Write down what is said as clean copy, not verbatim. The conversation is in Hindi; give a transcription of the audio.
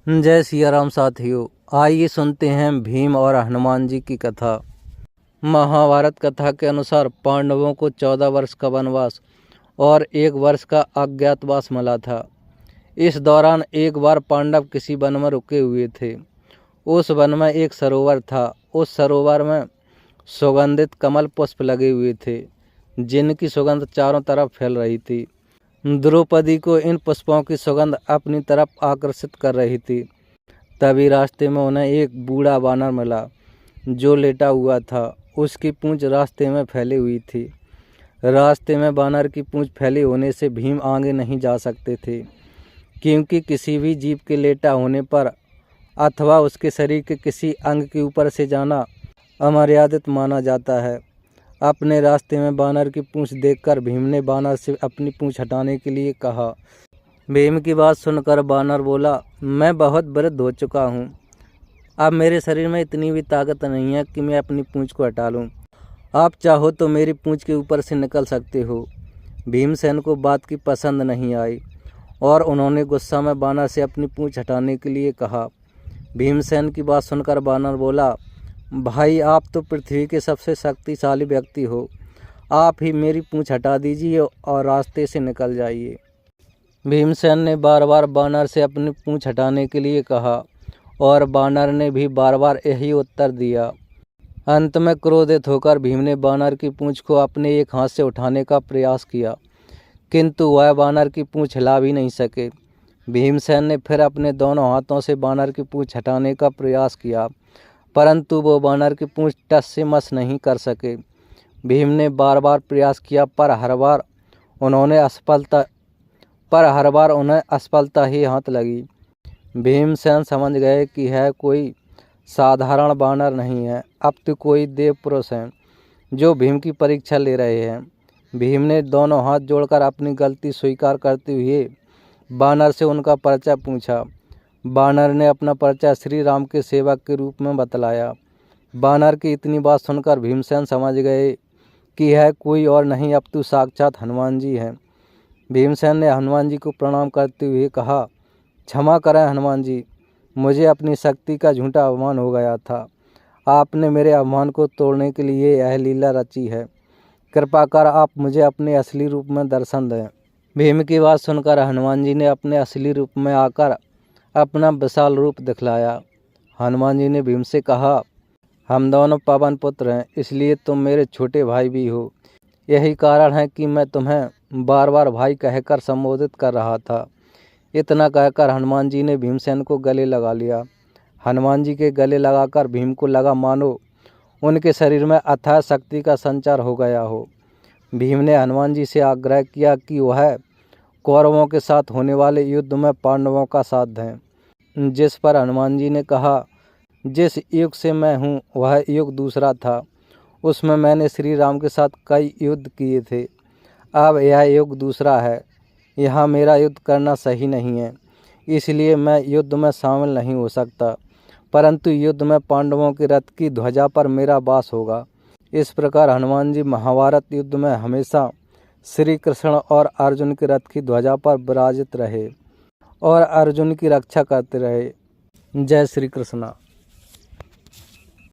जय सिया राम साथियों, आइए सुनते हैं भीम और हनुमान जी की कथा। महाभारत कथा के अनुसार पांडवों को 14 वर्ष का वनवास और 1 वर्ष का अज्ञातवास मिला था। इस दौरान एक बार पांडव किसी वन में रुके हुए थे। उस वन में एक सरोवर था। उस सरोवर में सुगंधित कमल पुष्प लगे हुए थे, जिनकी सुगंध चारों तरफ फैल रही थी। द्रौपदी को इन पुष्पों की सुगंध अपनी तरफ आकर्षित कर रही थी। तभी रास्ते में उन्हें एक बूढ़ा वानर मिला, जो लेटा हुआ था। उसकी पूंछ रास्ते में फैली हुई थी। रास्ते में वानर की पूंछ फैली होने से भीम आगे नहीं जा सकते थे, क्योंकि किसी भी जीव के लेटा होने पर अथवा उसके शरीर के किसी अंग के ऊपर से जाना अमर्यादित माना जाता है। अपने रास्ते में वानर की पूंछ देखकर भीम ने वानर से अपनी पूंछ हटाने के लिए कहा। भीम की बात सुनकर वानर बोला, मैं बहुत वृद्ध हो चुका हूँ। अब मेरे शरीर में इतनी भी ताकत नहीं है कि मैं अपनी पूंछ को हटा लूँ। आप चाहो तो मेरी पूंछ के ऊपर से निकल सकते हो। भीमसेन को बात की पसंद नहीं आई और उन्होंने गुस्सा में वानर से अपनी पूंछ हटाने के लिए कहा। भीमसेन की बात सुनकर वानर बोला, भाई आप तो पृथ्वी के सबसे शक्तिशाली व्यक्ति हो। आप ही मेरी पूंछ हटा दीजिए और रास्ते से निकल जाइए। भीमसेन ने बार बार वानर से अपनी पूंछ हटाने के लिए कहा और वानर ने भी बार बार यही उत्तर दिया। अंत में क्रोधित होकर भीम ने वानर की पूंछ को अपने एक हाथ से उठाने का प्रयास किया, किंतु वह वानर की पूंछ हिला भी नहीं सके। भीमसेन ने फिर अपने दोनों हाथों से वानर की पूंछ हटाने का प्रयास किया, परंतु वो वानर की पूंछ टस से मस नहीं कर सके। भीम ने बार बार प्रयास किया, पर हर बार उन्हें असफलता ही हाथ लगी। भीमसेन समझ गए कि यह कोई साधारण वानर नहीं है, अब तो कोई देव पुरुष हैं जो भीम की परीक्षा ले रहे हैं। भीम ने दोनों हाथ जोड़कर अपनी गलती स्वीकार करते हुए वानर से उनका परिचय पूछा। वानर ने अपना परिचय श्री राम के सेवक के रूप में बतलाया। वानर की इतनी बात सुनकर भीमसेन समझ गए कि यह कोई और नहीं अपितु साक्षात हनुमान जी हैं। भीमसेन ने हनुमान जी को प्रणाम करते हुए कहा, क्षमा करें हनुमान जी, मुझे अपनी शक्ति का झूठा अभिमान हो गया था। आपने मेरे अभिमान को तोड़ने के लिए यह लीला रची है। कृपा कर आप मुझे अपने असली रूप में दर्शन दें। भीम की बात सुनकर हनुमान जी ने अपने असली रूप में आकर अपना विशाल रूप दिखलाया। हनुमान जी ने भीम से कहा, हम दोनों पवन पुत्र हैं, इसलिए तुम मेरे छोटे भाई भी हो। यही कारण है कि मैं तुम्हें बार बार भाई कहकर संबोधित कर रहा था। इतना कहकर हनुमान जी ने भीमसेन को गले लगा लिया। हनुमान जी के गले लगाकर भीम को लगा मानो उनके शरीर में अथाह शक्ति का संचार हो गया हो। भीम ने हनुमान जी से आग्रह किया कि वह कौरवों के साथ होने वाले युद्ध में पांडवों का साथ दें। जिस पर हनुमान जी ने कहा, जिस युग से मैं हूँ वह युग दूसरा था। उसमें मैंने श्री राम के साथ कई युद्ध किए थे। अब यह युग दूसरा है। यहाँ मेरा युद्ध करना सही नहीं है, इसलिए मैं युद्ध में शामिल नहीं हो सकता, परंतु युद्ध में पांडवों के रथ की ध्वजा पर मेरा वास होगा। इस प्रकार हनुमान जी महाभारत युद्ध में हमेशा श्री कृष्ण और अर्जुन के रथ की ध्वजा पर विराजित रहे और अर्जुन की रक्षा करते रहे। जय श्री कृष्ण।